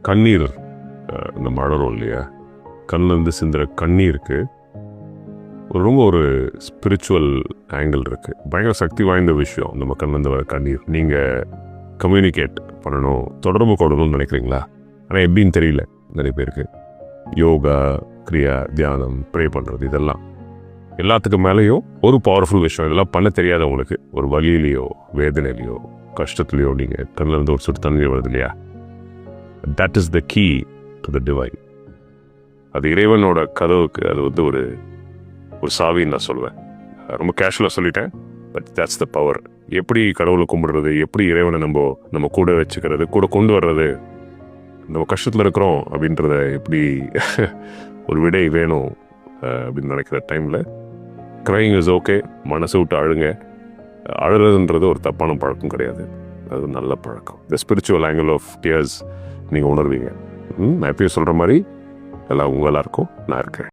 கண்ணீர் நம்ம அழறோம் இல்லையா, கண்ணிலேருந்து சிந்துற கண்ணீருக்கு ரொம்ப ஒரு ஸ்பிரிச்சுவல் ஆங்கிள் இருக்குது. பயங்கர சக்தி வாய்ந்த விஷயம் நம்ம கண்ணிலேருந்து வர கண்ணீர். நீங்கள் கம்யூனிகேட் பண்ணணும், தொடர்பு கொள்ளணும்னு நினைக்கிறீங்களா? ஆனால் எப்படின்னு தெரியல நிறைய பேருக்கு. யோகா, கிரியா, தியானம், ப்ரே பண்ணுறது, இதெல்லாம் எல்லாத்துக்கும் மேலேயும் ஒரு பவர்ஃபுல் விஷயம். இதெல்லாம் பண்ண தெரியாதவங்களுக்கு ஒரு வலியிலையோ வேதனையிலையோ கஷ்டத்துலையோ நீங்கள் கண்ணிலேருந்து ஒரு சொட்டு தண்ணீர் வருது இல்லையா, that is the key to the divine. அது இறைவனோட கதவுக்கு அது ஒரு ஒரு சாவின்னு நான் சொல்லுவேன். ரொம்ப கேஷுவலாக சொல்லிட்டேன், பட் தட்ஸ் த பவர். எப்படி கடவுளை கும்பிடுறது, எப்படி இறைவனை நம்ம கூட வச்சுக்கிறது, கூட கொண்டு வர்றது, நம்ம கஷ்டத்தில் இருக்கிறோம் அப்படின்றத எப்படி ஒரு விடை வேணும் அப்படின்னு நினைக்கிற டைமில் க்ரைங் இஸ் ஓகே. மனசு விட்டு அழுங்க. அழுறதுன்றது ஒரு தப்பான பழக்கம் கிடையாது, அது நல்ல பழக்கம். The spiritual angle of tears நீங்கள் உணர்வீங்க. நான் எப்பயும் சொல்கிற மாதிரி எல்லாம் உங்களாக இருக்கும், நான் இருக்கேன்.